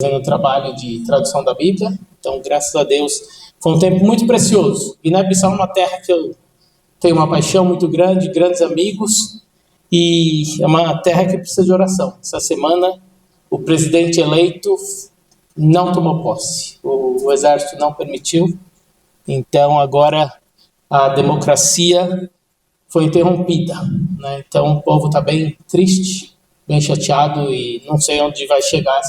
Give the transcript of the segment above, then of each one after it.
fazendo trabalho de tradução da Bíblia. Então, graças a Deus, foi um tempo muito precioso. Guiné-Bissau é uma terra que eu tenho uma paixão muito grande, grandes amigos, e é uma terra que precisa de oração. Essa semana, o presidente eleito não tomou posse. O exército não permitiu. Então, agora a democracia foi interrompida, né? Então, o povo está bem triste, bem chateado, e não sei onde vai chegar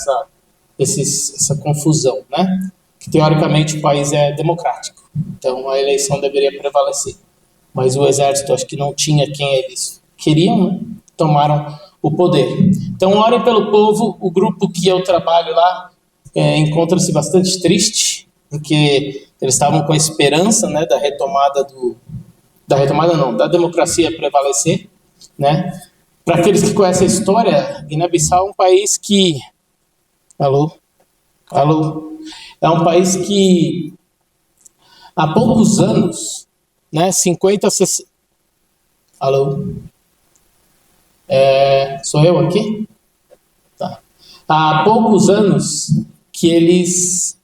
essa confusão, né? Que teoricamente o país é democrático, então a eleição deveria prevalecer, mas o exército acho que não tinha quem eles queriam, né? Tomaram o poder. Então orem pelo povo. O grupo que eu trabalho lá encontra-se bastante triste, porque eles estavam com a esperança, né, da democracia prevalecer, né? Para aqueles que conhecem a história, Guiné-Bissau é um país que é um país que há poucos anos, né, 50, 60... Sou eu aqui? Tá. Há poucos anos que eles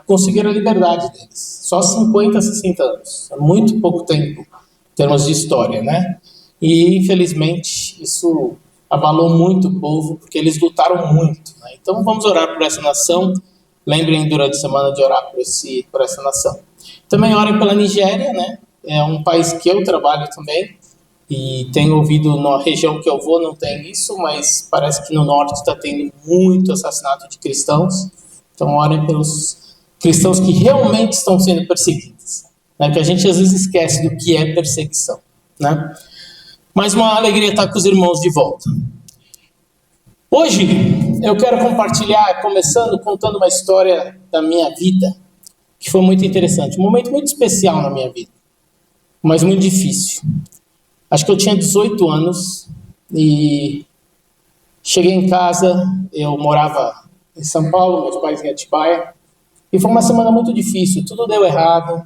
conseguiram a liberdade deles. Só 50, 60 anos. É muito pouco tempo em termos de história, né? E, infelizmente, isso abalou muito o povo, porque eles lutaram muito, né? Então, vamos orar por essa nação. Lembrem durante a semana de orar por essa nação. Também orem pela Nigéria, né? É um país que eu trabalho também, e tenho ouvido na região que eu vou, não tem isso, mas parece que no norte está tendo muito assassinato de cristãos. Então, orem pelos cristãos que realmente estão sendo perseguidos, né? Que a gente às vezes esquece do que é perseguição, né? Mas uma alegria estar com os irmãos de volta. Hoje eu quero compartilhar, contando uma história da minha vida, que foi muito interessante. Um momento muito especial na minha vida, mas muito difícil. Acho que eu tinha 18 anos e cheguei em casa. Eu morava em São Paulo, meus pais em Atibaia, e foi uma semana muito difícil. Tudo deu errado,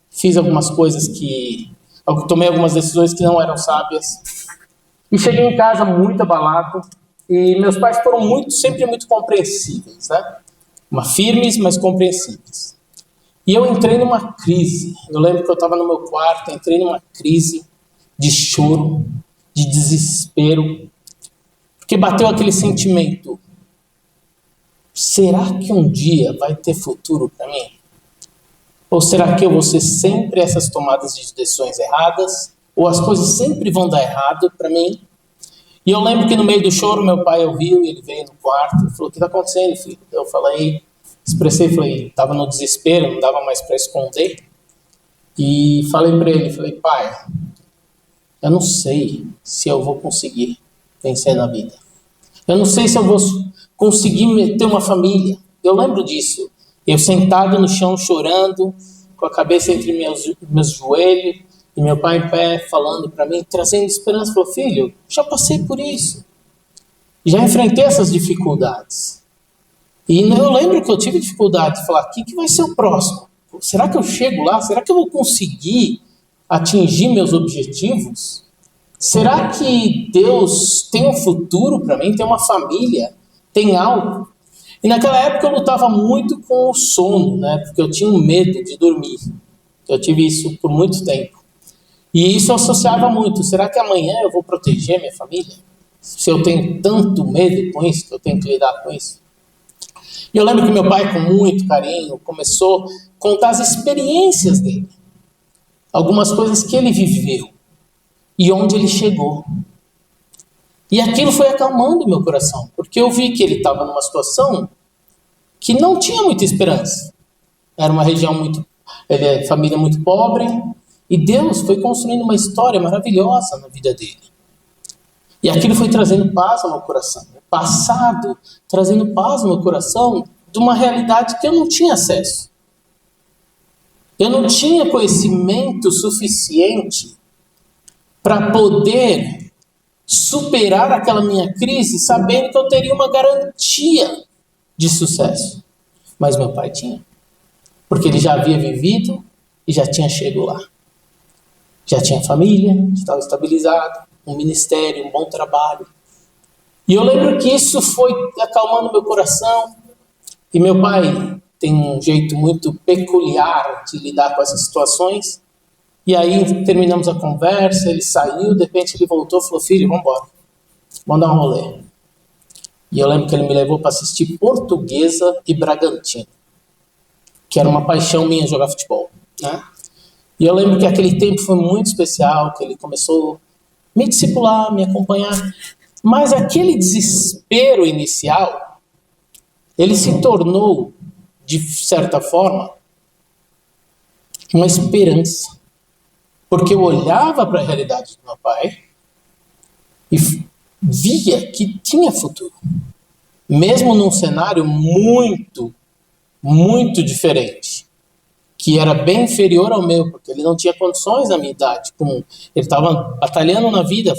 fiz algumas coisas tomei algumas decisões que não eram sábias, e cheguei em casa muito abalado. E meus pais foram sempre muito compreensíveis, né? Firmes, mas compreensíveis. E eu entrei numa crise. Eu lembro que eu estava no meu quarto, entrei numa crise de choro, de desespero, porque bateu aquele sentimento: será que um dia vai ter futuro para mim? Ou será que eu vou ser sempre essas tomadas de decisões erradas? Ou as coisas sempre vão dar errado para mim? E eu lembro que no meio do choro, meu pai ouviu, ele veio no quarto e falou: o que está acontecendo, filho? Eu expressei, estava no desespero, não dava mais para esconder. E falei para ele, pai, eu não sei se eu vou conseguir vencer na vida. Eu não sei se eu vou conseguir ter uma família. Eu lembro disso. Eu sentado no chão chorando, com a cabeça entre meus joelhos, e meu pai em pé falando para mim, trazendo esperança. Falou: filho, já passei por isso. Já enfrentei essas dificuldades. E eu lembro que eu tive dificuldade de falar: o que vai ser o próximo? Será que eu chego lá? Será que eu vou conseguir atingir meus objetivos? Será que Deus tem um futuro para mim? Tem uma família? Tem algo? E naquela época eu lutava muito com o sono, né? Porque eu tinha um medo de dormir. Eu tive isso por muito tempo. E isso eu associava muito. Será que amanhã eu vou proteger minha família? Se eu tenho tanto medo com isso, que eu tenho que lidar com isso. E eu lembro que meu pai, com muito carinho, começou a contar as experiências dele. Algumas coisas que ele viveu. E onde ele chegou. E aquilo foi acalmando meu coração, porque eu vi que ele estava numa situação que não tinha muita esperança. Era uma região família muito pobre, e Deus foi construindo uma história maravilhosa na vida dele. E aquilo foi trazendo paz ao meu coração. O passado trazendo paz ao meu coração de uma realidade que eu não tinha acesso. Eu não tinha conhecimento suficiente para poder superar aquela minha crise, sabendo que eu teria uma garantia de sucesso. Mas meu pai tinha. Porque ele já havia vivido e já tinha chegado lá. Já tinha família, estava estabilizado, um ministério, um bom trabalho. E eu lembro que isso foi acalmando meu coração. E meu pai tem um jeito muito peculiar de lidar com essas situações. E aí terminamos a conversa, ele saiu, de repente ele voltou e falou: filho, vamos embora, vamos dar um rolê. E eu lembro que ele me levou para assistir Portuguesa e Bragantino, que era uma paixão minha jogar futebol, né? E eu lembro que aquele tempo foi muito especial, que ele começou a me discipular, me acompanhar. Mas aquele desespero inicial, ele se tornou, de certa forma, uma esperança. Porque eu olhava para a realidade do meu pai e via que tinha futuro. Mesmo num cenário muito, muito diferente, que era bem inferior ao meu, porque ele não tinha condições na minha idade. Ele estava batalhando na vida,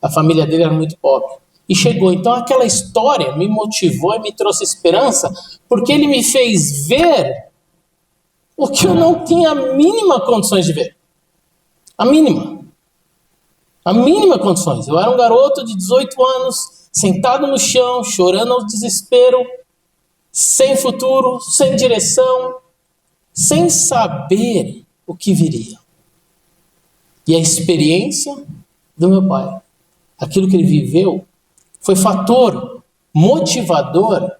a família dele era muito pobre. E chegou. Então aquela história me motivou e me trouxe esperança, porque ele me fez ver o que eu não tinha a mínima condições de ver. A mínima condições. Eu era um garoto de 18 anos, sentado no chão, chorando ao desespero, sem futuro, sem direção, sem saber o que viria. E a experiência do meu pai, aquilo que ele viveu, foi fator motivador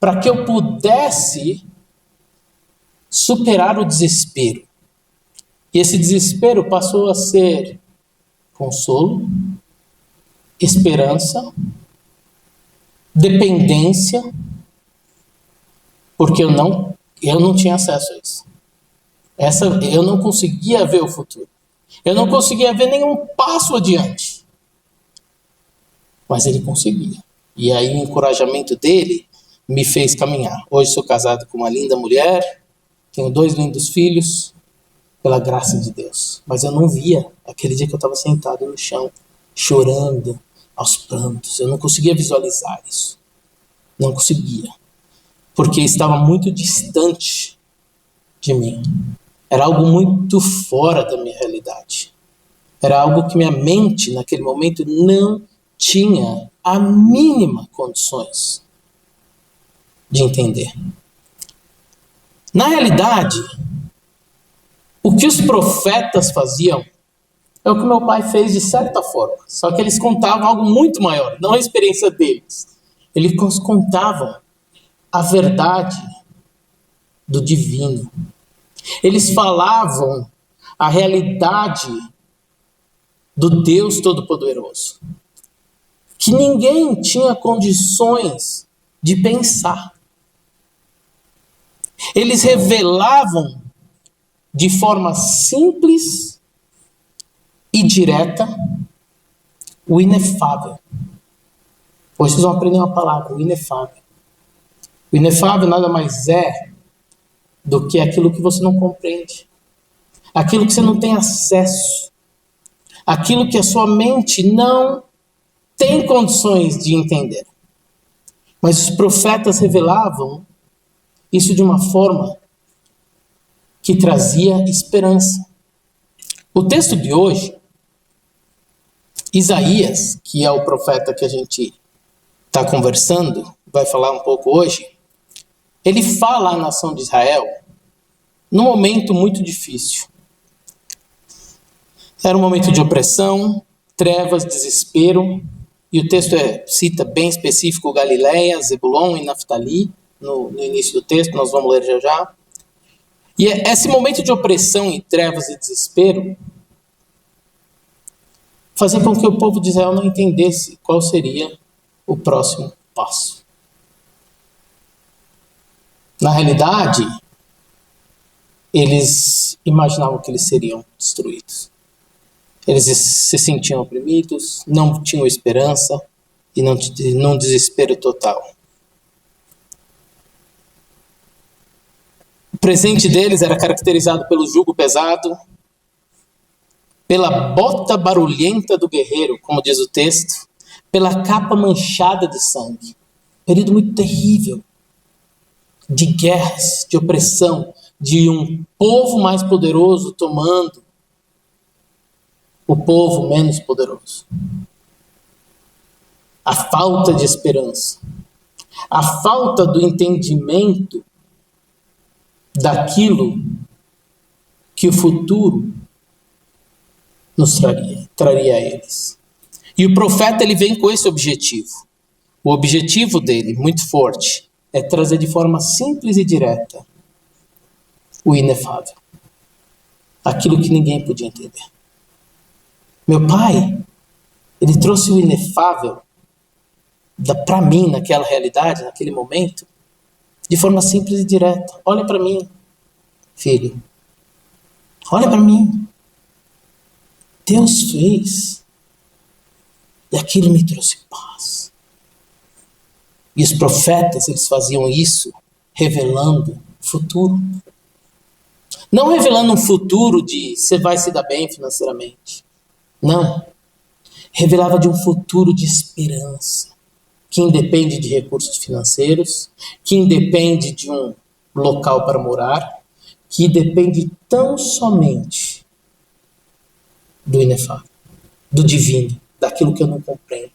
para que eu pudesse superar o desespero. E esse desespero passou a ser consolo, esperança, dependência, porque eu não tinha acesso a isso. Eu não conseguia ver o futuro. Eu não conseguia ver nenhum passo adiante. Mas ele conseguia. E aí o encorajamento dele me fez caminhar. Hoje sou casado com uma linda mulher, tenho 2 lindos filhos, pela graça de Deus. Mas eu não via aquele dia que eu estava sentado no chão, chorando aos prantos. Eu não conseguia visualizar isso. Não conseguia. Porque estava muito distante de mim. Era algo muito fora da minha realidade. Era algo que minha mente, naquele momento, não tinha a mínima condições de entender. Na realidade, o que os profetas faziam é o que meu pai fez de certa forma. Só que eles contavam algo muito maior, não a experiência deles. Eles contavam a verdade do divino. Eles falavam a realidade do Deus Todo-Poderoso, que ninguém tinha condições de pensar. Eles revelavam de forma simples e direta o inefável. Hoje vocês vão aprender uma palavra, o inefável. O inefável nada mais é do que aquilo que você não compreende, aquilo que você não tem acesso, aquilo que a sua mente não tem condições de entender. Mas os profetas revelavam isso de uma forma que trazia esperança. O texto de hoje, Isaías, que é o profeta que a gente está conversando, vai falar um pouco hoje, ele fala à nação de Israel num momento muito difícil. Era um momento de opressão, trevas, desespero, e o texto cita bem específico Galileia, Zebulon e Naftali, no início do texto, nós vamos ler já já. E esse momento de opressão e trevas e desespero fazia com que o povo de Israel não entendesse qual seria o próximo passo. Na realidade, eles imaginavam que eles seriam destruídos. Eles se sentiam oprimidos, não tinham esperança e num desespero total. O presente deles era caracterizado pelo jugo pesado, pela bota barulhenta do guerreiro, como diz o texto, pela capa manchada de sangue. Período muito terrível de guerras, de opressão, de um povo mais poderoso tomando o povo menos poderoso. A falta de esperança. A falta do entendimento daquilo que o futuro nos traria a eles. E o profeta, ele vem com esse objetivo. O objetivo dele, muito forte, é trazer de forma simples e direta o inefável. Aquilo que ninguém podia entender. Meu pai, ele trouxe o inefável para mim, naquela realidade, naquele momento, de forma simples e direta. Olha para mim, filho. Olha para mim. Deus fez. E aquilo me trouxe paz. E os profetas, eles faziam isso revelando futuro. Não revelando um futuro de você vai se dar bem financeiramente. Não. Revelava de um futuro de esperança, que independe de recursos financeiros, que independe de um local para morar, que depende tão somente do inefável, do divino, daquilo que eu não compreendo,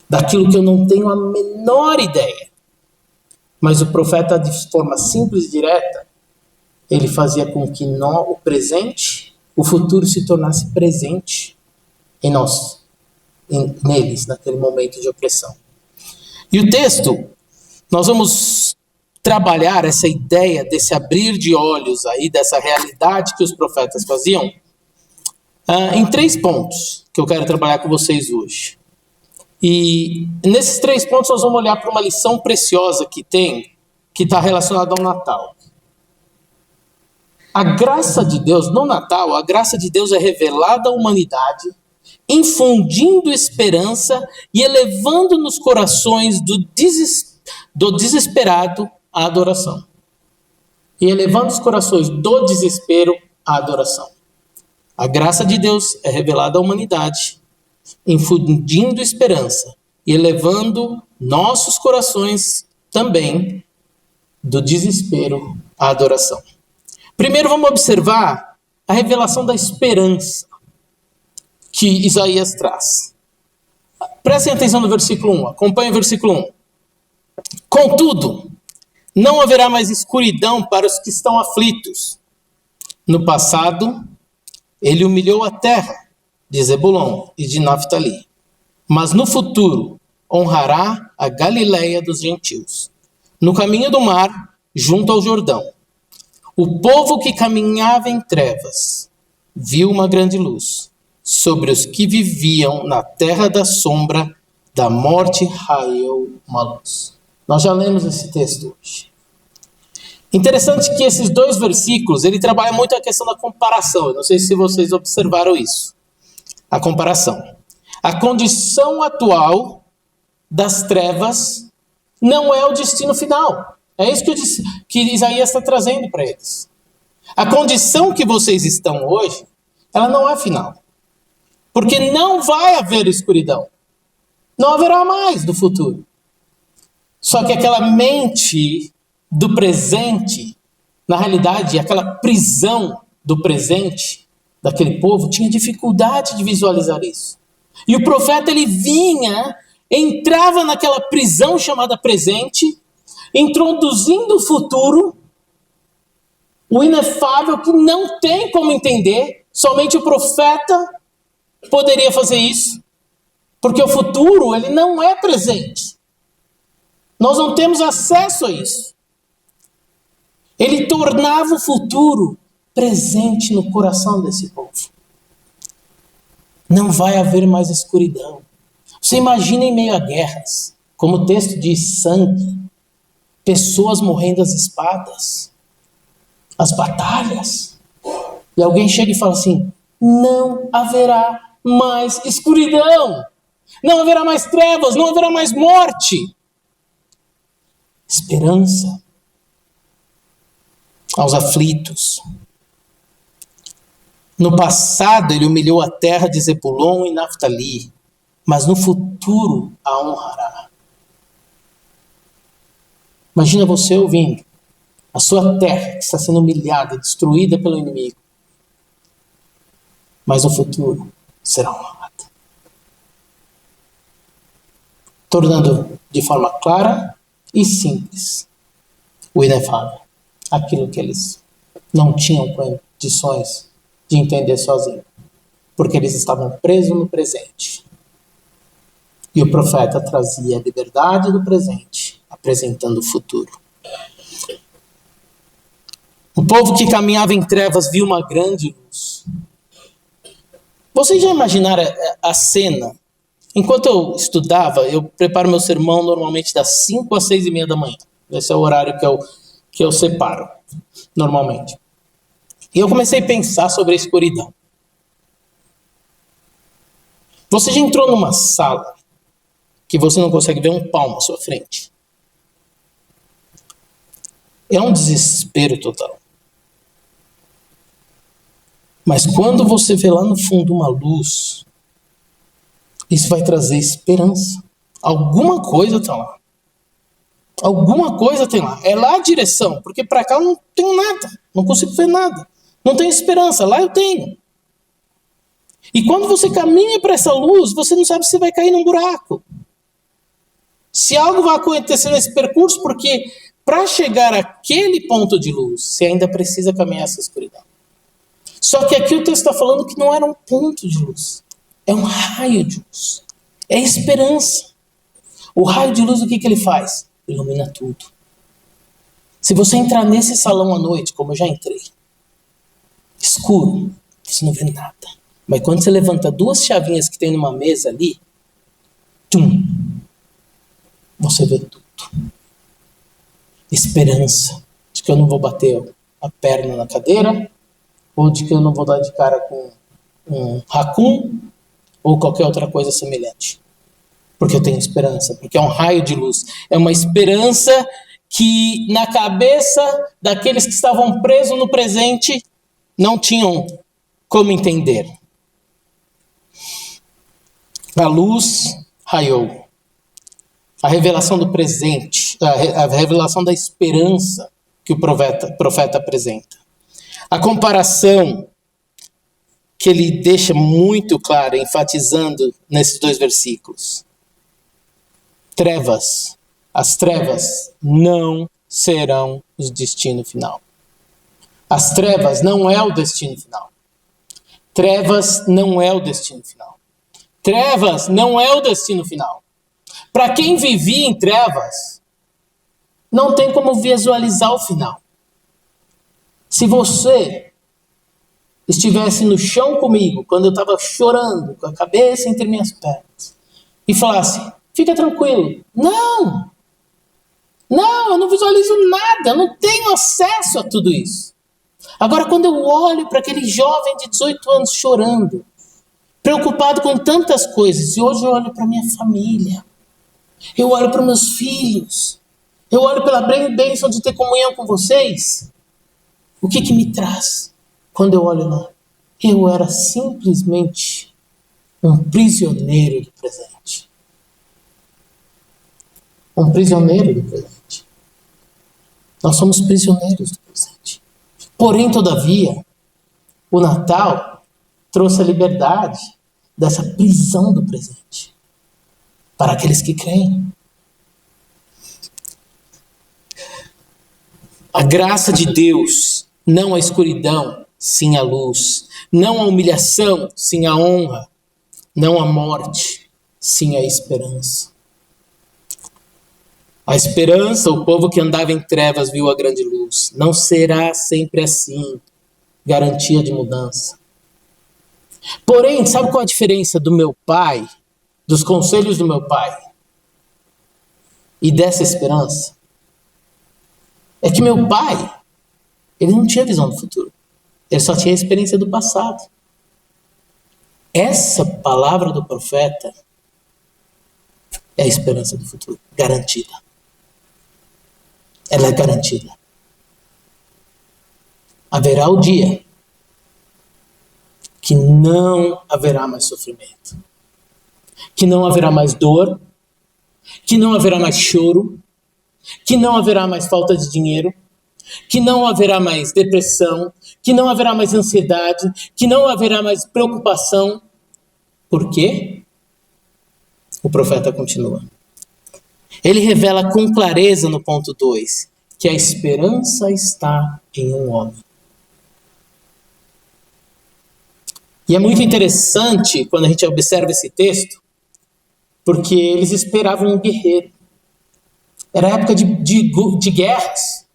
daquilo que eu não tenho a menor ideia. Mas o profeta, de forma simples e direta, ele fazia com que o presente, o futuro se tornasse presente em nós, neles, naquele momento de opressão. E o texto, nós vamos trabalhar essa ideia desse abrir de olhos aí, dessa realidade que os profetas faziam, em 3 pontos que eu quero trabalhar com vocês hoje. E nesses 3 pontos nós vamos olhar para uma lição preciosa que está relacionada ao Natal. A graça de Deus, no Natal, a graça de Deus é revelada à humanidade, infundindo esperança e elevando nos corações do desesperado a adoração. E elevando os corações do desespero à adoração. A graça de Deus é revelada à humanidade, infundindo esperança e elevando nossos corações também do desespero à adoração. Primeiro vamos observar a revelação da esperança que Isaías traz. Prestem atenção no versículo 1, acompanhem o versículo 1. Contudo, não haverá mais escuridão para os que estão aflitos. No passado, ele humilhou a terra de Zebulon e de Naftali. Mas no futuro, honrará a Galileia dos gentios. No caminho do mar, junto ao Jordão. O povo que caminhava em trevas viu uma grande luz. Sobre os que viviam na terra da sombra da morte raiou uma luz. Nós já lemos esse texto hoje. Interessante que esses 2 versículos, ele trabalha muito a questão da comparação. Eu não sei se vocês observaram isso. A comparação. A condição atual das trevas não é o destino final. É isso que Isaías está trazendo para eles. A condição que vocês estão hoje, ela não é final. Porque não vai haver escuridão. Não haverá mais no futuro. Só que aquela mente do presente, na realidade, aquela prisão do presente daquele povo, tinha dificuldade de visualizar isso. E o profeta, ele entrava naquela prisão chamada presente, introduzindo o futuro, o inefável que não tem como entender, somente o profeta poderia fazer isso, porque o futuro, ele não é presente. Nós não temos acesso a isso. Ele tornava o futuro presente no coração desse povo. Não vai haver mais escuridão. Você imagina em meio a guerras, como o texto diz, sangue, pessoas morrendo às espadas, as batalhas. E alguém chega e fala assim, não haverá mais escuridão, não haverá mais trevas, não haverá mais morte. Esperança aos aflitos. No passado ele humilhou a terra de Zebulon e Naftali, mas no futuro a honrará. Imagina você ouvindo a sua terra que está sendo humilhada, destruída pelo inimigo, mas no futuro será honrada. Tornando de forma clara, e simples, o inefável, aquilo que eles não tinham condições de entender sozinhos, porque eles estavam presos no presente. E o profeta trazia a liberdade do presente, apresentando o futuro. O povo que caminhava em trevas viu uma grande luz. Vocês já imaginaram a cena? Enquanto eu estudava, eu preparo meu sermão normalmente das 5 às 6:30 da manhã. Esse é o horário que eu separo, normalmente. E eu comecei a pensar sobre a escuridão. Você já entrou numa sala que você não consegue ver um palmo à sua frente? É um desespero total. Mas quando você vê lá no fundo uma luz, isso vai trazer esperança. Alguma coisa está lá. Alguma coisa tem lá. É lá a direção, porque para cá eu não tenho nada. Não consigo ver nada. Não tenho esperança. Lá eu tenho. E quando você caminha para essa luz, você não sabe se vai cair num buraco. Se algo vai acontecer nesse percurso, porque para chegar àquele ponto de luz, você ainda precisa caminhar essa escuridão. Só que aqui o texto está falando que não era um ponto de luz. É um raio de luz. É esperança. O raio de luz, o que ele faz? Ilumina tudo. Se você entrar nesse salão à noite, como eu já entrei, escuro, você não vê nada. Mas quando você levanta 2 chavinhas que tem numa mesa ali, você vê tudo. Esperança de que eu não vou bater a perna na cadeira, ou de que eu não vou dar de cara com um raccoon, ou qualquer outra coisa semelhante. Porque eu tenho esperança, porque é um raio de luz. É uma esperança que na cabeça daqueles que estavam presos no presente não tinham como entender. A luz raiou. A revelação do presente, a revelação da esperança que o profeta apresenta. A comparação que ele deixa muito clara, enfatizando nesses 2 versículos. Trevas. As trevas não serão o destino final. As trevas não é o destino final. Trevas não é o destino final. Trevas não é o destino final. Para quem vivia em trevas, não tem como visualizar o final. Se você estivesse no chão comigo, quando eu estava chorando, com a cabeça entre minhas pernas, e falasse, fica tranquilo. Não, eu não visualizo nada, eu não tenho acesso a tudo isso. Agora, quando eu olho para aquele jovem de 18 anos chorando, preocupado com tantas coisas, e hoje eu olho para minha família, eu olho para meus filhos, eu olho pela bênção de ter comunhão com vocês, o que me traz quando eu olho lá? Eu era simplesmente um prisioneiro do presente. Um prisioneiro do presente. Nós somos prisioneiros do presente. Porém, todavia, o Natal trouxe a liberdade dessa prisão do presente para aqueles que creem. A graça de Deus, não a escuridão, sim a luz. Não a humilhação, sim a honra. Não a morte, sim a esperança. A esperança, o povo que andava em trevas viu a grande luz. Não será sempre assim. Garantia de mudança. Porém, sabe qual a diferença do meu pai, dos conselhos do meu pai e dessa esperança? É que meu pai, ele não tinha visão do futuro. Ele só tinha a experiência do passado. Essa palavra do profeta é a esperança do futuro, garantida. Ela é garantida. Haverá o dia que não haverá mais sofrimento, que não haverá mais dor, que não haverá mais choro, que não haverá mais falta de dinheiro, que não haverá mais depressão, que não haverá mais ansiedade, que não haverá mais preocupação. Por quê? O profeta continua. Ele revela com clareza no ponto 2 que a esperança está em um homem. E é muito interessante quando a gente observa esse texto, porque eles esperavam um guerreiro. Era época de guerras.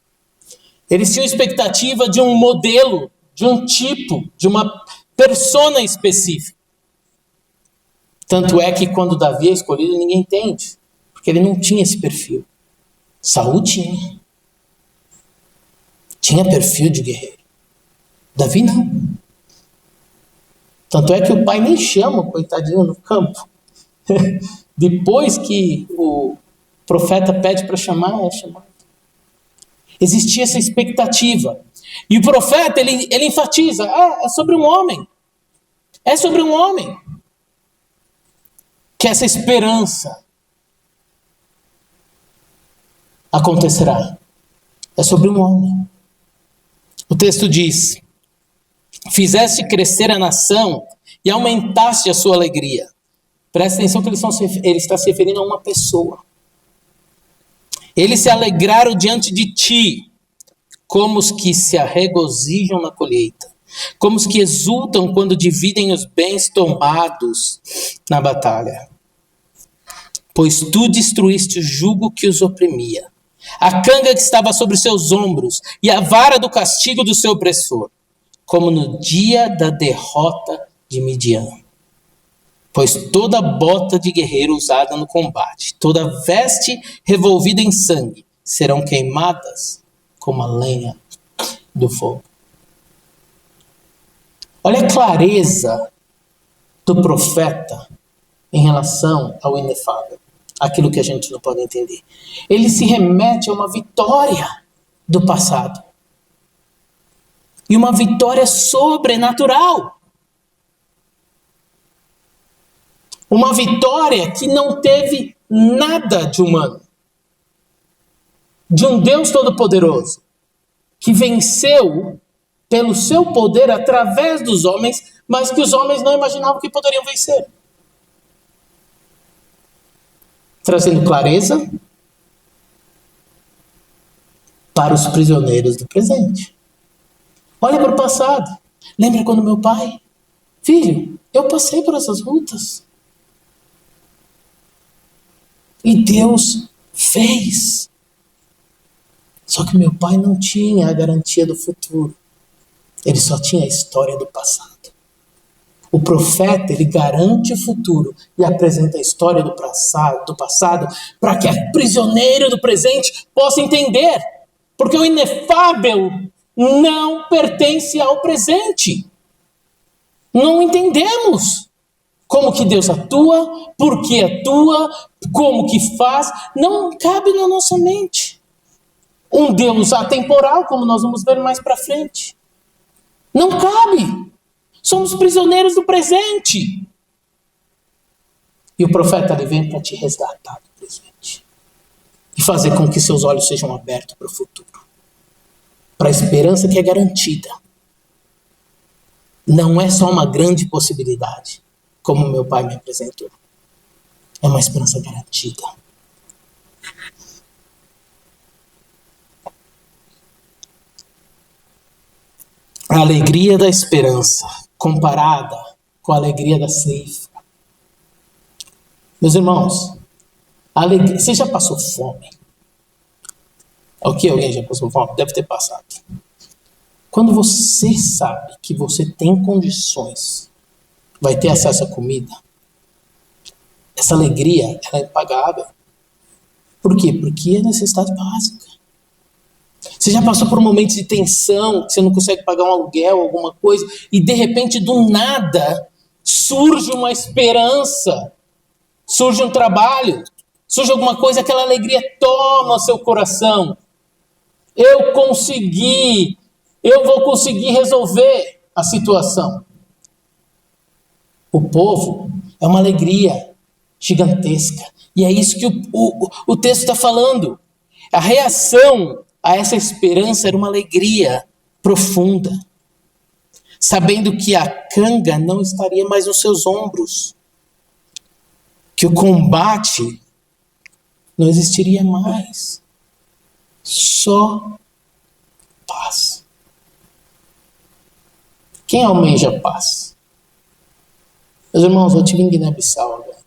Eles tinham expectativa de um modelo, de um tipo, de uma persona específica. Tanto é que quando Davi é escolhido, ninguém entende, porque ele não tinha esse perfil. Saul tinha. Tinha perfil de guerreiro. Davi não. Tanto é que o pai nem chama o coitadinho no campo. Depois que o profeta pede para chamar, é chamado. Existia essa expectativa. E o profeta, ele enfatiza, é sobre um homem. É sobre um homem. Que essa esperança acontecerá. É sobre um homem. O texto diz, fizeste crescer a nação e aumentaste a sua alegria. Presta atenção que ele está se referindo a uma pessoa. Eles se alegraram diante de ti, como os que se regozijam na colheita, como os que exultam quando dividem os bens tomados na batalha. Pois tu destruíste o jugo que os oprimia, a canga que estava sobre seus ombros e a vara do castigo do seu opressor, como no dia da derrota de Midian. Pois toda bota de guerreiro usada no combate, toda veste revolvida em sangue, serão queimadas como a lenha do fogo. Olha a clareza do profeta em relação ao inefável, aquilo que a gente não pode entender. Ele se remete a uma vitória do passado. E uma vitória sobrenatural. Uma vitória que não teve nada de humano. De um Deus Todo-Poderoso, que venceu pelo seu poder através dos homens, mas que os homens não imaginavam que poderiam vencer. Trazendo clareza para os prisioneiros do presente. Olha para o passado. Lembra quando meu pai? Filho, eu passei por essas lutas. E Deus fez. Só que meu pai não tinha a garantia do futuro. Ele só tinha a história do passado. O profeta, ele garante o futuro e apresenta a história do passado para que o prisioneiro do presente possa entender. Porque o inefável não pertence ao presente. Não entendemos como que Deus atua, por que atua, como que faz. Não cabe na nossa mente. Um Deus atemporal, como nós vamos ver mais para frente. Não cabe. Somos prisioneiros do presente. E o profeta ele vem para te resgatar do presente. E fazer com que seus olhos sejam abertos para o futuro. Para a esperança que é garantida. Não é só uma grande possibilidade, como meu pai me apresentou. É uma esperança garantida. A alegria da esperança comparada com a alegria da ceifa. Meus irmãos, você já passou fome? Ok, alguém já passou fome? Deve ter passado. Quando você sabe que você tem condições, vai ter acesso à comida, essa alegria ela é impagável. Por quê? Porque é necessidade básica. Você já passou por um momento de tensão, que você não consegue pagar um aluguel, alguma coisa, e de repente, do nada, surge uma esperança, surge um trabalho, surge alguma coisa, aquela alegria toma seu coração. Eu consegui, eu vou conseguir resolver a situação. O povo é uma alegria gigantesca. E é isso que o texto está falando. A reação a essa esperança era uma alegria profunda, sabendo que a canga não estaria mais nos seus ombros, que o combate não existiria mais. Só paz. Quem almeja paz? Meus irmãos, eu estive em Guiné-Bissau agora.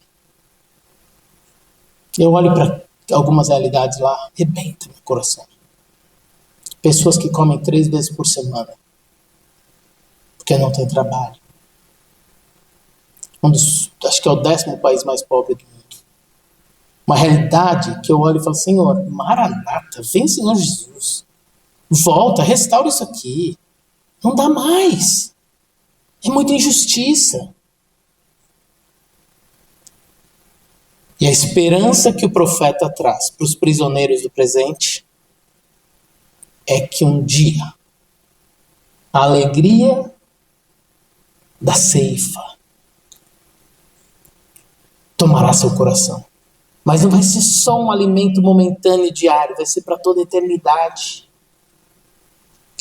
Eu olho para algumas realidades lá, rebenta meu coração. Pessoas que comem 3 vezes por semana, porque não tem trabalho. Acho que é o 10º país mais pobre do mundo. Uma realidade que eu olho e falo, Senhor, Maranata, vem Senhor Jesus. Volta, restaura isso aqui. Não dá mais. É muita injustiça. E a esperança que o profeta traz para os prisioneiros do presente é que um dia a alegria da ceifa tomará seu coração. Mas não vai ser só um alimento momentâneo e diário, vai ser para toda a eternidade.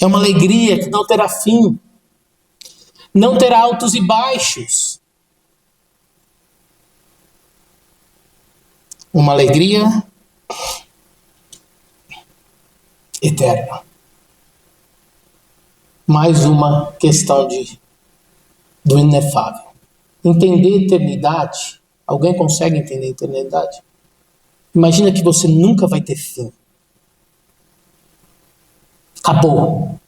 É uma alegria que não terá fim. Não terá altos e baixos. Uma alegria eterna. Mais uma questão do inefável. Entender a eternidade. Alguém consegue entender a eternidade? Imagina que você nunca vai ter fim. Acabou.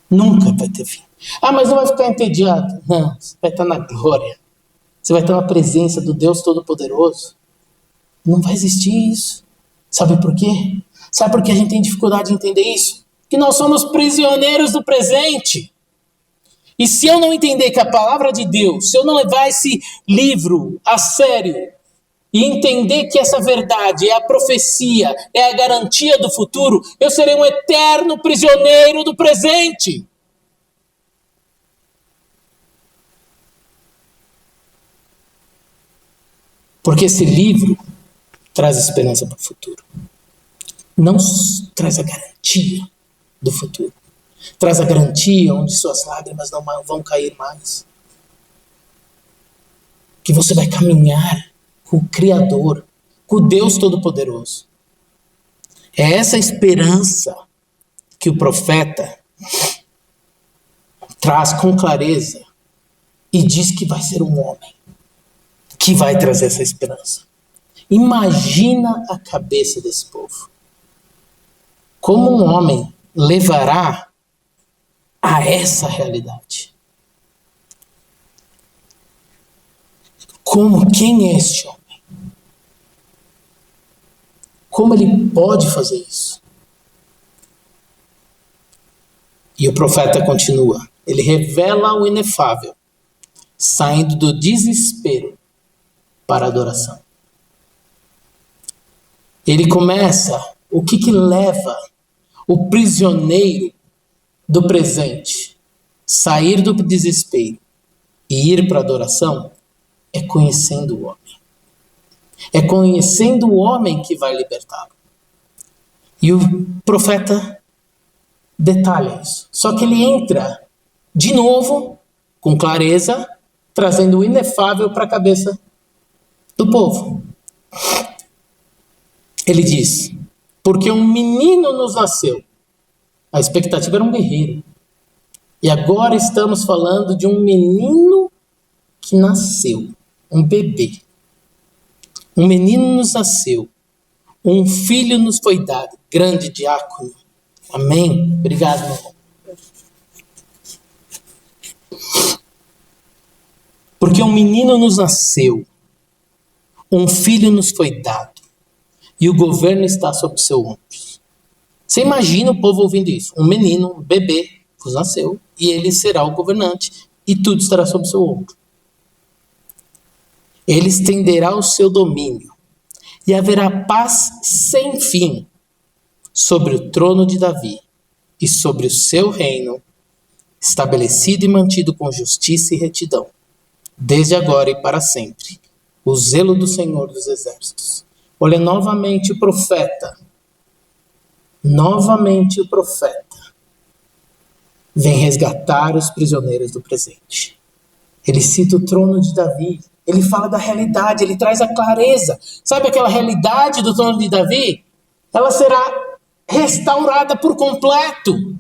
Nunca vai ter fim. Ah, mas não vai ficar entediado. Não, você vai estar na glória. Você vai estar na presença do Deus Todo-Poderoso. Não vai existir isso. Sabe por quê? Sabe por que a gente tem dificuldade de entender isso? Que nós somos prisioneiros do presente. E se eu não entender que a palavra de Deus, se eu não levar esse livro a sério, e entender que essa verdade é a profecia, é a garantia do futuro, eu serei um eterno prisioneiro do presente. Porque esse livro traz esperança para o futuro. Não traz a garantia do futuro. Traz a garantia onde suas lágrimas não vão cair mais. Que você vai caminhar com o Criador, com o Deus Todo-Poderoso. É essa esperança que o profeta traz com clareza e diz que vai ser um homem que vai trazer essa esperança. Imagina a cabeça desse povo. Como um homem levará a essa realidade? Quem é este homem? Como ele pode fazer isso? E o profeta continua. Ele revela o inefável, saindo do desespero para a adoração. Ele começa, o que leva o prisioneiro do presente sair do desespero e ir para a adoração? É conhecendo o homem. É conhecendo o homem que vai libertá-lo. E o profeta detalha isso. Só que ele entra de novo, com clareza, trazendo o inefável para a cabeça do povo. Ele diz, porque um menino nos nasceu. A expectativa era um guerreiro. E agora estamos falando de um menino que nasceu. Um bebê. Um menino nos nasceu. Um filho nos foi dado. Grande diácono. Amém. Obrigado, meu irmão. Porque um menino nos nasceu. Um filho nos foi dado. E o governo está sob seu ombro. Você imagina o povo ouvindo isso. Um menino, um bebê, vos nasceu. E ele será o governante. E tudo estará sob seu ombro. Ele estenderá o seu domínio. E haverá paz sem fim sobre o trono de Davi. E sobre o seu reino, estabelecido e mantido com justiça e retidão. Desde agora e para sempre. O zelo do Senhor dos Exércitos. Olha novamente o profeta. Novamente o profeta vem resgatar os prisioneiros do presente. Ele cita o trono de Davi. ele fala da realidade, ele traz a clareza. Sabe aquela realidade do trono de Davi? Ela será restaurada por completo,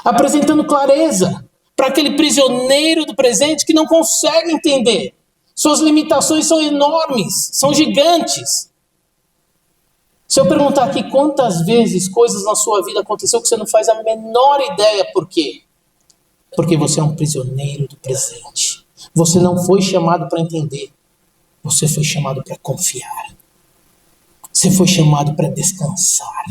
apresentando clareza para aquele prisioneiro do presente que não consegue entender. Suas limitações são enormes, são gigantes. Se eu perguntar aqui quantas vezes coisas na sua vida aconteceu que você não faz a menor ideia por quê? Porque você é um prisioneiro do presente. Você não foi chamado para entender. Você foi chamado para confiar. Você foi chamado para descansar.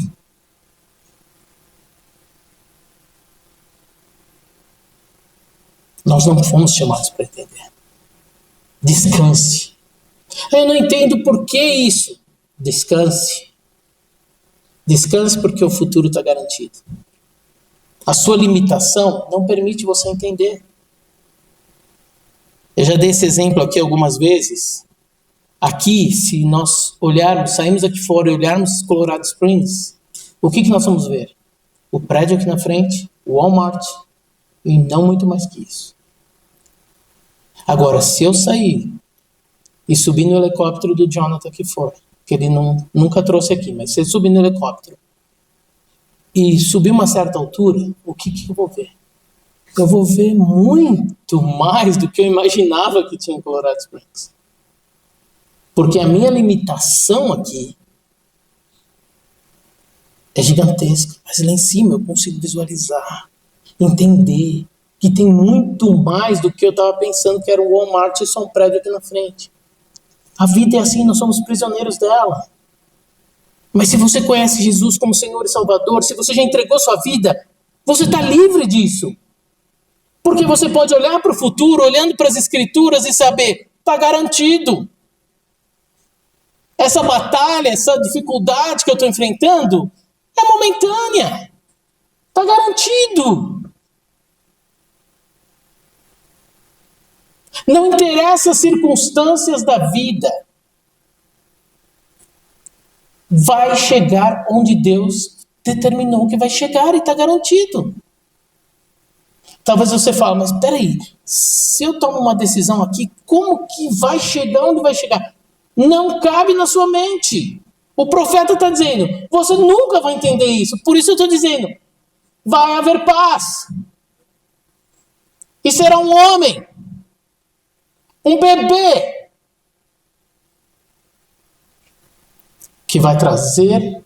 Nós não fomos chamados para entender. Descanse. Eu não entendo por que isso. Descanse. Descanse porque o futuro está garantido. A sua limitação não permite você entender. Eu já dei esse exemplo aqui algumas vezes. Aqui, se nós olharmos, saímos aqui fora e olharmos Colorado Springs, o que nós vamos ver? O prédio aqui na frente, o Walmart, e não muito mais que isso. Agora, se eu sair e subir no helicóptero do Jonathan aqui fora, que ele nunca trouxe aqui, mas se ele subir no helicóptero e subir uma certa altura, o que eu vou ver? Eu vou ver muito mais do que eu imaginava que tinha em Colorado Springs. Porque a minha limitação aqui é gigantesca. Mas lá em cima eu consigo visualizar, entender que tem muito mais do que eu estava pensando que era um Walmart e só um prédio aqui na frente. A vida é assim, nós somos prisioneiros dela. Mas se você conhece Jesus como Senhor e Salvador, se você já entregou sua vida, você está livre disso. Porque você pode olhar para o futuro, olhando para as Escrituras e saber, está garantido. Essa batalha, essa dificuldade que eu estou enfrentando é momentânea. Está garantido. Não interessa as circunstâncias da vida. Vai chegar onde Deus determinou que vai chegar e está garantido. Talvez você fale, mas peraí, se eu tomo uma decisão aqui, como que vai chegar onde vai chegar? Não cabe na sua mente. O profeta está dizendo, você nunca vai entender isso. Por isso eu estou dizendo, vai haver paz. E será um homem, um bebê, que vai trazer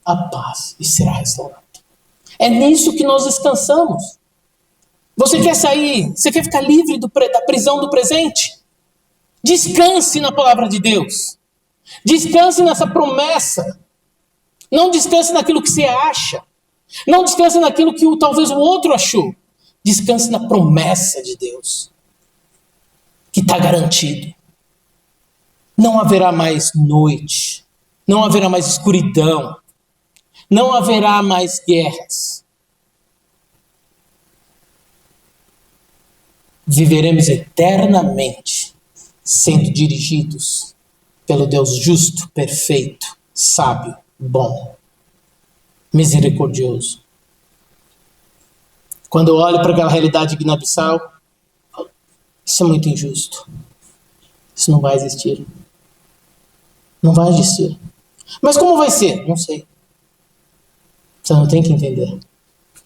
a paz e será restaurado. É nisso que nós descansamos. Você quer sair, você quer ficar livre da prisão do presente? Descanse na palavra de Deus. Descanse nessa promessa. Não descanse naquilo que você acha. Não descanse naquilo que talvez o outro achou. Descanse na promessa de Deus, que está garantido. Não haverá mais noite. Não haverá mais escuridão. Não haverá mais guerras. Viveremos eternamente sendo dirigidos pelo Deus justo, perfeito, sábio, bom, misericordioso. Quando eu olho para aquela realidade de Guiné-Bissau, isso é muito injusto. Isso não vai existir. Não vai existir. Mas como vai ser? Não sei. Você não tem que entender.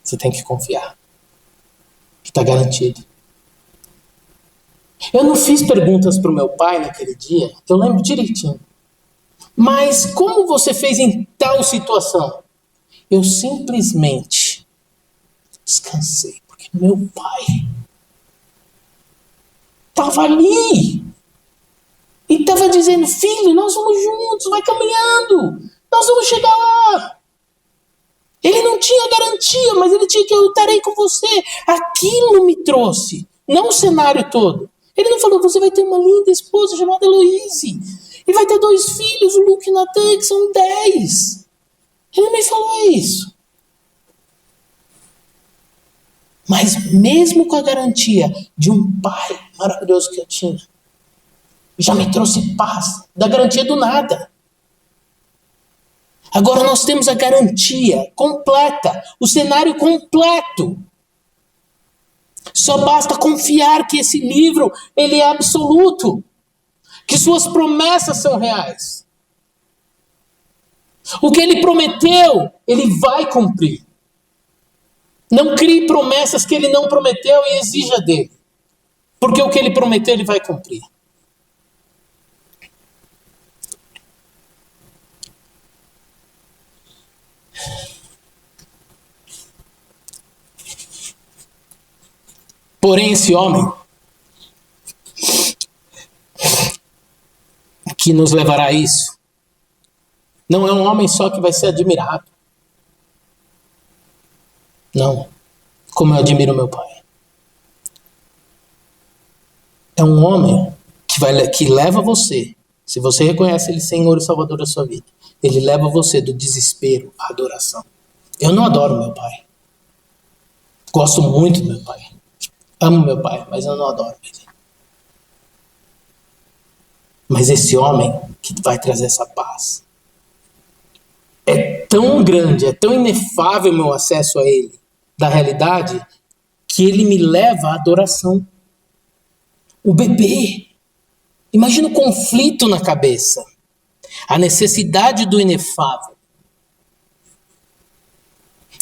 Você tem que confiar. Que está garantido. Eu não fiz perguntas para o meu pai naquele dia, eu lembro direitinho. Mas como você fez em tal situação? Eu simplesmente descansei, porque meu pai estava ali. E estava dizendo, filho, nós vamos juntos, vai caminhando, nós vamos chegar lá. Ele não tinha garantia, mas ele tinha que eu estarei com você. Aquilo me trouxe, não o cenário todo. Ele não falou, você vai ter uma linda esposa chamada Heloise. E vai ter 2 filhos, o Luke e o Nathan, que são 10. Ele me falou isso. Mas mesmo com a garantia de um pai maravilhoso que eu tinha, já me trouxe paz, da garantia do nada. Agora nós temos a garantia completa, o cenário completo. Só basta confiar que esse livro, ele é absoluto. Que suas promessas são reais. O que ele prometeu, ele vai cumprir. Não crie promessas que ele não prometeu e exija dele. Porque o que ele prometeu, ele vai cumprir. Porém, esse homem que nos levará a isso, não é um homem só que vai ser admirado. Não, como eu admiro meu pai. É um homem que leva você, se você reconhece ele Senhor e Salvador da sua vida, ele leva você do desespero à adoração. Eu não adoro meu pai. Gosto muito do meu pai. Amo meu pai, mas eu não adoro ele. Mas esse homem que vai trazer essa paz é tão grande, é tão inefável o meu acesso a ele, da realidade, que ele me leva à adoração. O bebê. Imagina o conflito na cabeça. A necessidade do inefável.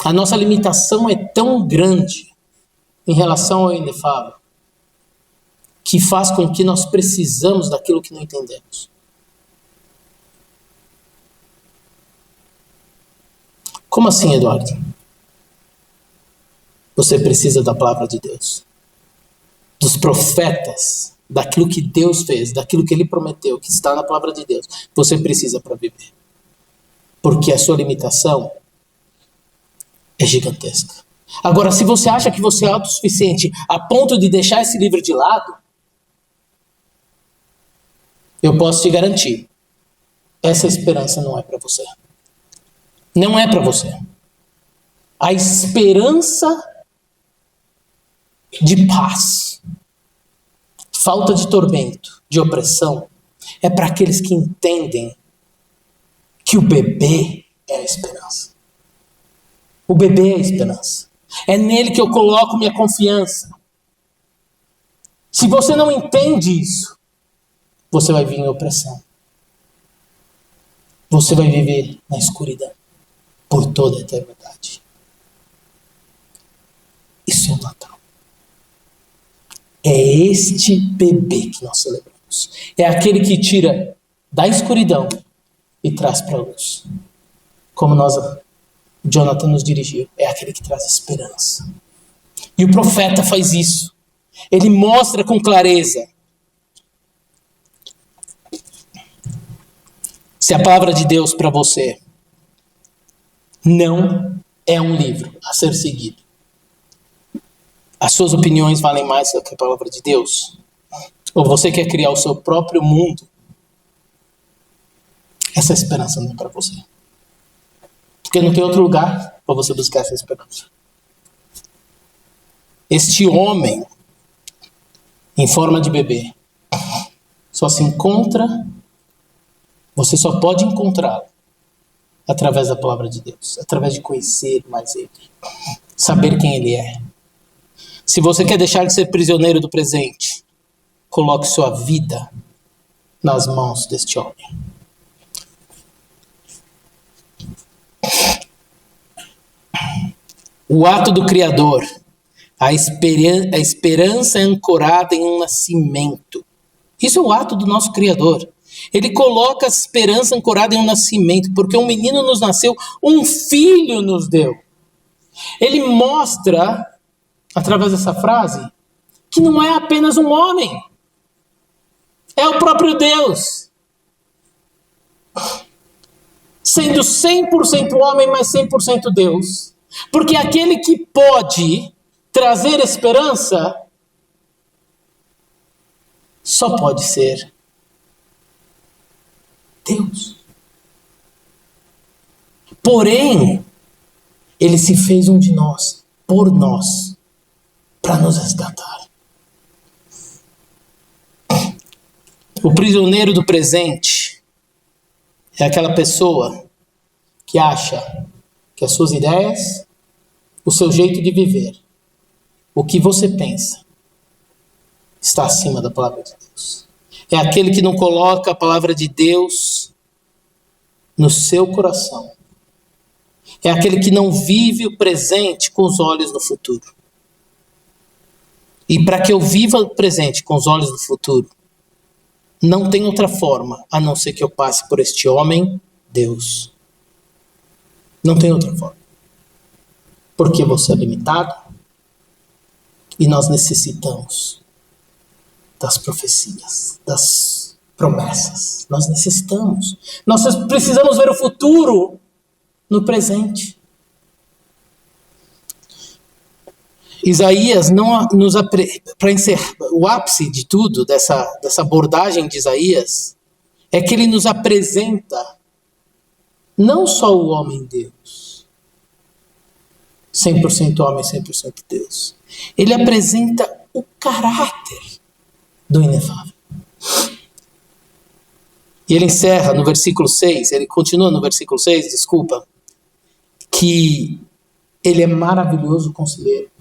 A nossa limitação é tão grande em relação ao inefável que faz com que nós precisamos daquilo que não entendemos. Como assim, Eduardo? Você precisa da palavra de Deus, dos profetas, daquilo que Deus fez, daquilo que Ele prometeu, que está na palavra de Deus. Você precisa para viver. Porque a sua limitação é gigantesca. Agora, se você acha que você é autossuficiente a ponto de deixar esse livro de lado, eu posso te garantir, essa esperança não é para você. Não é para você. A esperança de paz, falta de tormento, de opressão, é para aqueles que entendem que o bebê é a esperança. O bebê é a esperança. É nele que eu coloco minha confiança. Se você não entende isso, você vai viver em opressão. Você vai viver na escuridão por toda a eternidade. Isso é o Natal. É este bebê que nós celebramos. É aquele que tira da escuridão e traz para a luz. Como Jonathan nos dirigiu. É aquele que traz esperança. E o profeta faz isso. Ele mostra com clareza. Se a palavra de Deus para você não é um livro a ser seguido, as suas opiniões valem mais do que a palavra de Deus, ou você quer criar o seu próprio mundo, essa esperança não é para você. Porque não tem outro lugar para você buscar essa esperança. Este homem, em forma de bebê, só se encontra, você só pode encontrá-lo através da palavra de Deus, através de conhecer mais Ele, saber quem Ele é. Se você quer deixar de ser prisioneiro do presente, coloque sua vida nas mãos deste homem. O ato do Criador, a esperança é ancorada em um nascimento. Isso é o ato do nosso Criador. Ele coloca a esperança ancorada em um nascimento, porque um menino nos nasceu, um filho nos deu. Ele mostra, através dessa frase, que não é apenas um homem, é o próprio Deus. Sendo 100% homem, mas 100% Deus. Porque aquele que pode trazer esperança só pode ser Deus. Porém, Ele se fez um de nós, por nós, para nos resgatar. O prisioneiro do presente é aquela pessoa que acha que as suas ideias, o seu jeito de viver, o que você pensa está acima da palavra de Deus. É aquele que não coloca a palavra de Deus no seu coração. É aquele que não vive o presente com os olhos no futuro. E para que eu viva o presente com os olhos no futuro, não tem outra forma a não ser que eu passe por este homem, Deus. Não tem outra forma. Porque você é limitado e nós necessitamos das profecias, das promessas. Nós necessitamos. Nós precisamos ver o futuro no presente. Isaías para encerrar o ápice de tudo dessa abordagem de Isaías é que ele nos apresenta não só o homem Deus, 100% homem, 100% Deus. Ele apresenta o caráter do inefável. E ele encerra no versículo 6, ele continua no versículo 6, desculpa, que ele é maravilhoso conselheiro.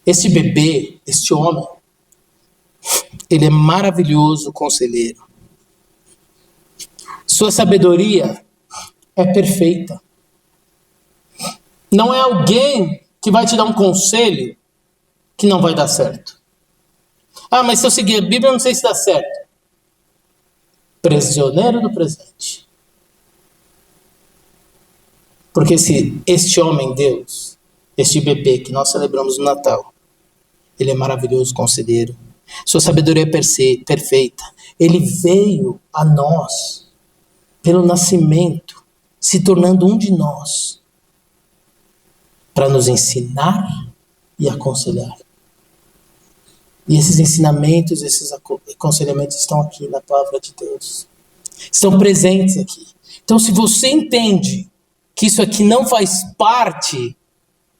Este bebê, este homem, ele é maravilhoso conselheiro. Sua sabedoria é perfeita. Não é alguém que vai te dar um conselho que não vai dar certo. Ah, mas se eu seguir a Bíblia, eu não sei se dá certo. Prisioneiro do presente. Porque este homem, Deus, este bebê que nós celebramos no Natal, ele é maravilhoso conselheiro. Sua sabedoria é perfeita. Ele veio a nós pelo nascimento, se tornando um de nós, para nos ensinar e aconselhar. E esses ensinamentos, esses aconselhamentos estão aqui na palavra de Deus. Estão presentes aqui. Então, se você entende que isso aqui não faz parte,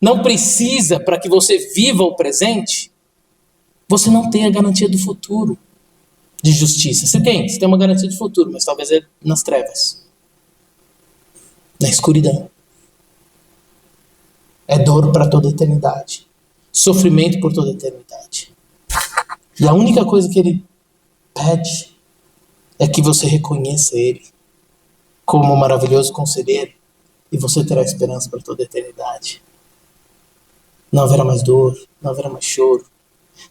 não precisa para que você viva o presente, você não tem a garantia do futuro de justiça. Você tem uma garantia de futuro, mas talvez é nas trevas, na escuridão. É dor para toda a eternidade, sofrimento por toda a eternidade. E a única coisa que ele pede é que você reconheça ele como um maravilhoso conselheiro e você terá esperança para toda a eternidade. Não haverá mais dor, não haverá mais choro,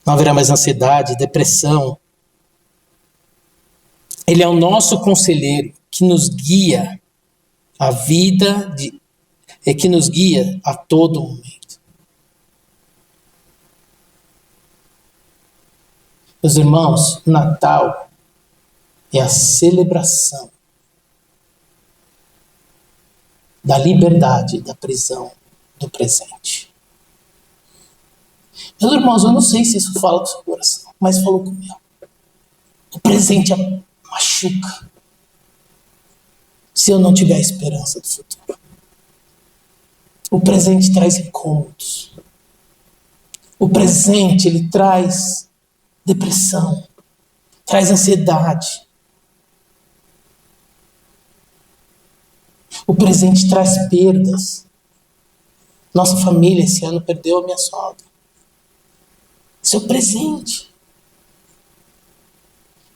não haverá mais ansiedade, depressão. Ele é o nosso conselheiro que nos guia a vida, que nos guia a todo momento. Meus irmãos, Natal é a celebração da liberdade da prisão do presente. Meus irmãos, eu não sei se isso fala com o seu coração, mas falou com o meu. O presente machuca se eu não tiver a esperança do futuro. O presente traz incômodos. O presente, ele traz depressão, traz ansiedade. O presente traz perdas. Nossa família esse ano perdeu a minha sogra. Seu presente.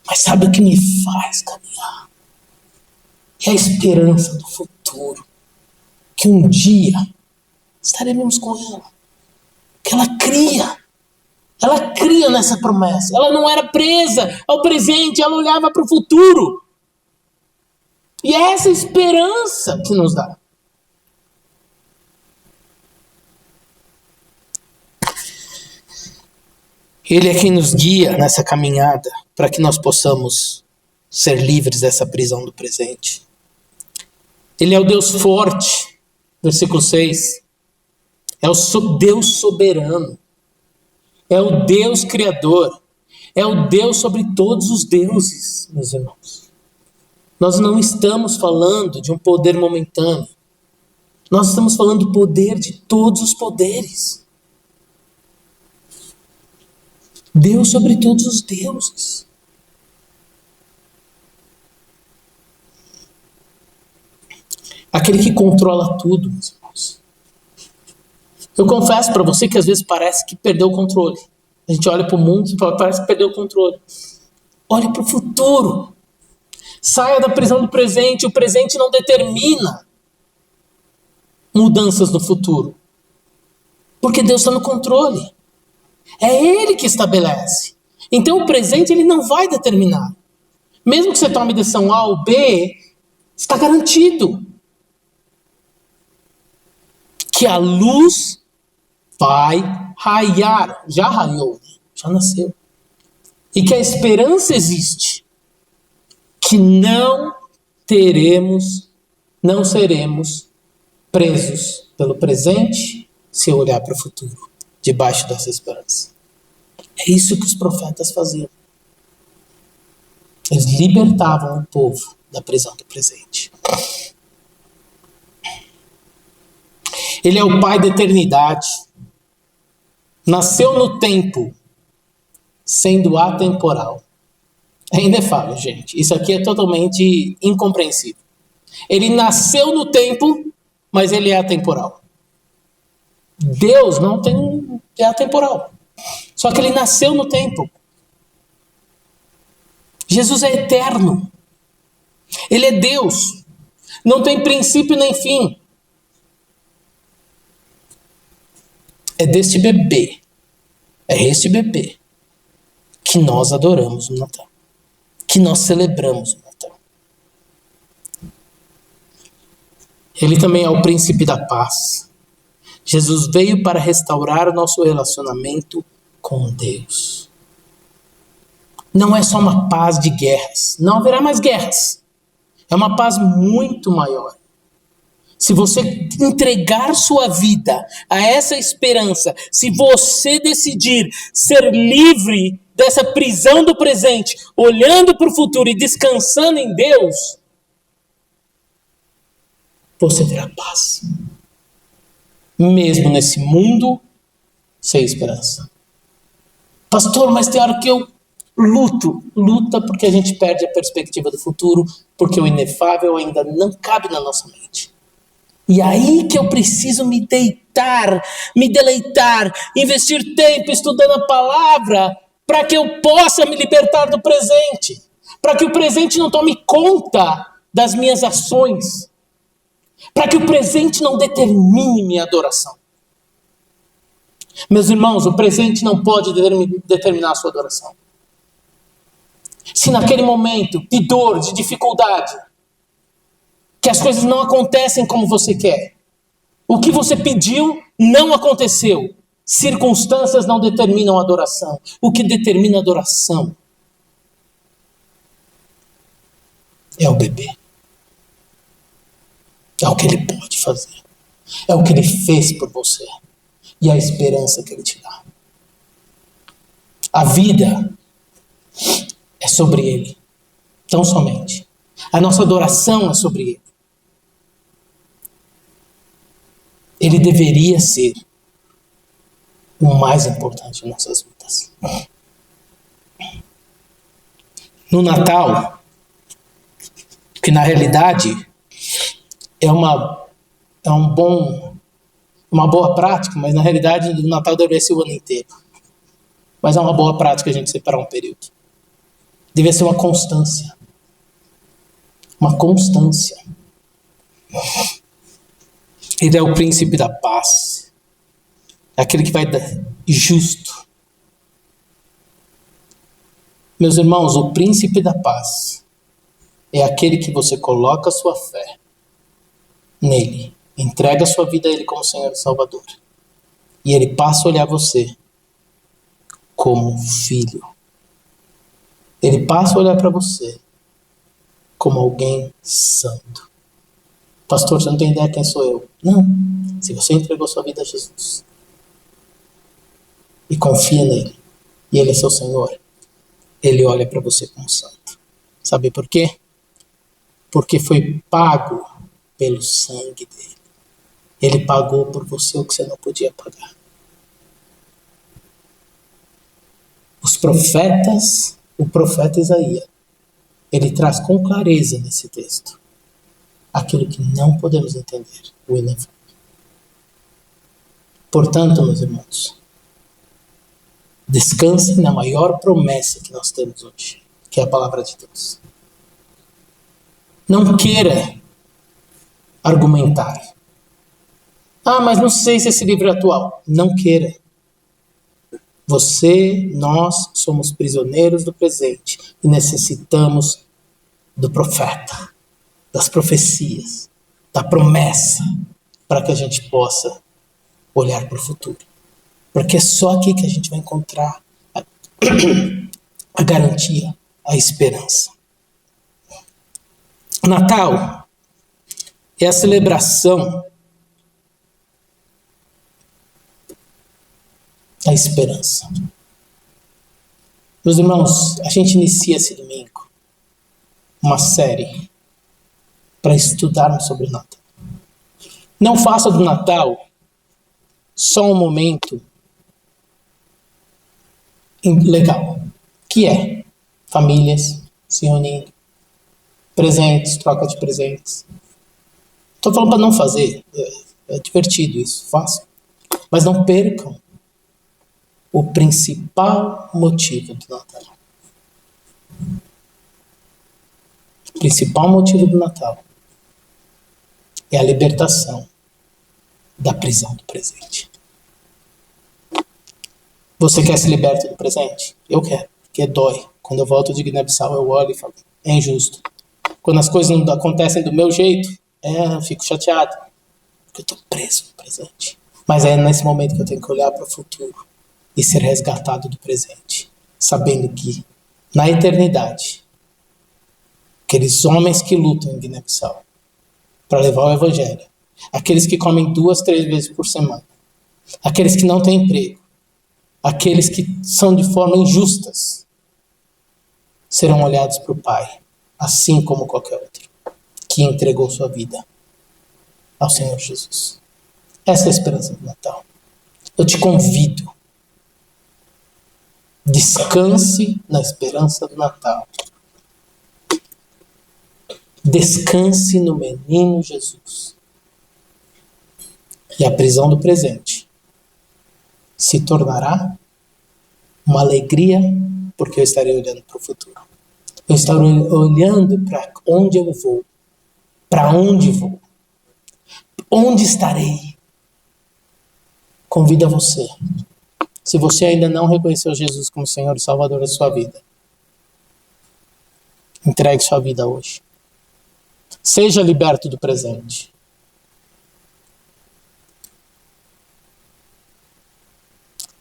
Mas sabe o que me faz caminhar? É a esperança do futuro. Que um dia estaremos com ela. Que ela cria. Ela cria nessa promessa. Ela não era presa ao presente, ela olhava para o futuro. E é essa esperança que nos dá. Ele é quem nos guia nessa caminhada para que nós possamos ser livres dessa prisão do presente. Ele é o Deus forte, versículo 6. É o Deus soberano. É o Deus criador. É o Deus sobre todos os deuses, meus irmãos. Nós não estamos falando de um poder momentâneo. Nós estamos falando do poder de todos os poderes. Deus sobre todos os deuses. Aquele que controla tudo, meus irmãos. Eu confesso para você que às vezes parece que perdeu o controle. A gente olha para o mundo e parece que perdeu o controle. Olhe para o futuro. Saia da prisão do presente. O presente não determina mudanças no futuro. Porque Deus está no controle. É Ele que estabelece. Então o presente ele não vai determinar. Mesmo que você tome decisão A ou B, está garantido que a luz vai raiar. Já raiou, já nasceu. E que a esperança existe. Que não seremos presos pelo presente se eu olhar para o futuro, debaixo dessa esperança. É isso que os profetas faziam. Eles libertavam o povo da prisão do presente. Ele é o Pai da eternidade. Nasceu no tempo, sendo atemporal. É inefável, gente. Isso aqui é totalmente incompreensível. Ele nasceu no tempo, mas ele é atemporal. Deus é atemporal. Só que ele nasceu no tempo. Jesus é eterno. Ele é Deus. Não tem princípio nem fim. É este bebê que nós adoramos no Natal. Que nós celebramos no Natal. Ele também é o príncipe da paz. Jesus veio para restaurar o nosso relacionamento com Deus. Não é só uma paz de guerras. Não haverá mais guerras. É uma paz muito maior. Se você entregar sua vida a essa esperança, se você decidir ser livre dessa prisão do presente, olhando para o futuro e descansando em Deus, você terá paz. Mesmo nesse mundo sem esperança. Pastor, mas tem hora que eu luta porque a gente perde a perspectiva do futuro, porque o inefável ainda não cabe na nossa mente. E aí que eu preciso me deleitar, investir tempo estudando a palavra, para que eu possa me libertar do presente, para que o presente não tome conta das minhas ações, para que o presente não determine minha adoração. Meus irmãos, o presente não pode determinar a sua adoração. Se naquele momento de dor, de dificuldade, que as coisas não acontecem como você quer, o que você pediu não aconteceu, circunstâncias não determinam a adoração. O que determina a adoração é o bebê. É o que ele pode fazer. É o que ele fez por você. E a esperança que ele te dá. A vida é sobre ele. Tão somente. A nossa adoração é sobre ele. Ele deveria ser o mais importante em nossas vidas. No Natal, que na realidade é uma boa prática, mas na realidade o Natal deveria ser o ano inteiro. Mas é uma boa prática a gente separar um período. Deveria ser uma constância. Uma constância. Ele é o príncipe da paz. É aquele que vai dar justo. Meus irmãos, o príncipe da paz é aquele que você coloca a sua fé nele, entrega a sua vida a ele como Senhor e Salvador. E ele passa a olhar você como filho. Ele passa a olhar para você como alguém santo. Pastor, você não tem ideia quem sou eu. Não. Se você entregou sua vida a Jesus e confia nele, e ele é seu Senhor, ele olha para você como santo. Sabe por quê? Porque foi pago pelo sangue dele. Ele pagou por você o que você não podia pagar. O profeta Isaías, ele traz com clareza nesse texto aquilo que não podemos entender, o inefável. Portanto, meus irmãos, descansem na maior promessa que nós temos hoje, que é a palavra de Deus. Não queira argumentar. Mas não sei se esse livro é atual. Não queira. Nós somos prisioneiros do presente e necessitamos do profeta, das profecias, da promessa, para que a gente possa olhar para o futuro. Porque é só aqui que a gente vai encontrar a garantia, a esperança. O Natal é a celebração da esperança. Meus irmãos, a gente inicia esse domingo uma série para estudarmos sobre o Natal. Não faça do Natal só um momento legal, que é famílias se reunindo, presentes, troca de presentes. Estou falando para não fazer, é divertido isso, façam. Mas não percam o principal motivo do Natal. O principal motivo do Natal é a libertação da prisão do presente. Você quer se libertar do presente? Eu quero, porque dói. Quando eu volto de Guiné-Bissau, eu olho e falo, é injusto. Quando as coisas não acontecem do meu jeito, eu fico chateado, porque eu estou preso no presente. Mas é nesse momento que eu tenho que olhar para o futuro e ser resgatado do presente, sabendo que, na eternidade, aqueles homens que lutam em Guiné-Bissau para levar o Evangelho, aqueles que comem 2, 3 vezes por semana, aqueles que não têm emprego, aqueles que são de forma injustas, serão olhados para o Pai, assim como qualquer outro, que entregou sua vida ao Senhor Jesus. Essa é a esperança do Natal. Eu te convido, descanse na esperança do Natal. Descanse no menino Jesus. E a prisão do presente se tornará uma alegria, porque eu estarei olhando para o futuro. Eu estarei olhando para onde eu vou. Para onde vou. Onde estarei? Convido a você. Se você ainda não reconheceu Jesus como Senhor e Salvador da sua vida, entregue sua vida hoje. Seja liberto do presente.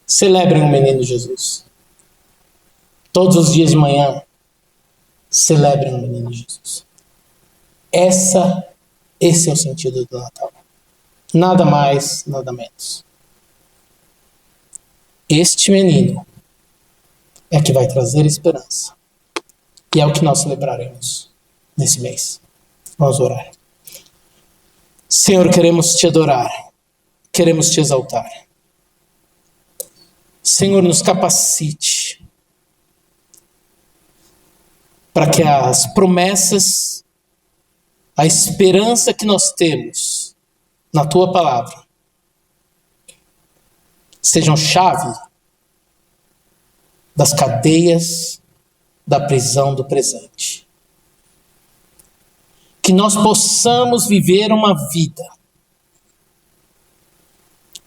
Celebrem o menino Jesus. Todos os dias de manhã, celebrem o menino Jesus. Esse é o sentido do Natal. Nada mais, nada menos. Este menino é que vai trazer esperança. E é o que nós celebraremos nesse mês. Vamos orar. Senhor, queremos te adorar. Queremos te exaltar. Senhor, nos capacite para que as promessas, a esperança que nós temos na tua palavra sejam chave das cadeias da prisão do presente. Que nós possamos viver uma vida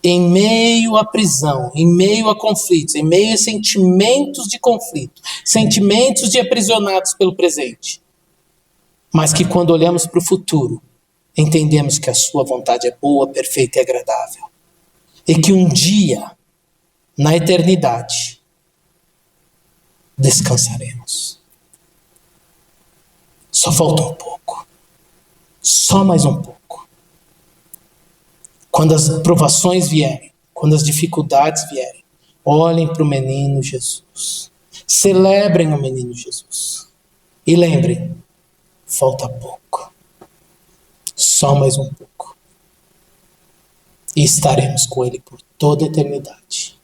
em meio à prisão, em meio a conflitos, em meio a sentimentos de conflito, sentimentos de aprisionados pelo presente. Mas que quando olhamos para o futuro, entendemos que a sua vontade é boa, perfeita e agradável. E que um dia, na eternidade, descansaremos. Só falta um pouco. Só mais um pouco. Quando as provações vierem, quando as dificuldades vierem, olhem para o menino Jesus. Celebrem o menino Jesus. E lembrem, falta pouco. Só mais um pouco. E estaremos com ele por toda a eternidade.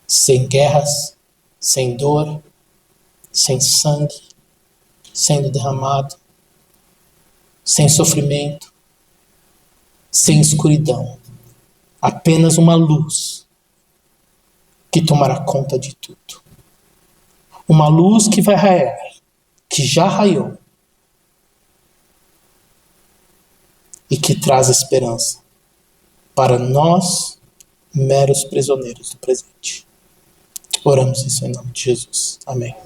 Sem guerras, sem dor, sem sangue sendo derramado, sem sofrimento, sem escuridão, Apenas uma luz que tomará conta de tudo. Uma luz que vai raiar, que já raiou, e que traz esperança para nós, meros prisioneiros do presente. Oramos isso em nome de Jesus. Amém.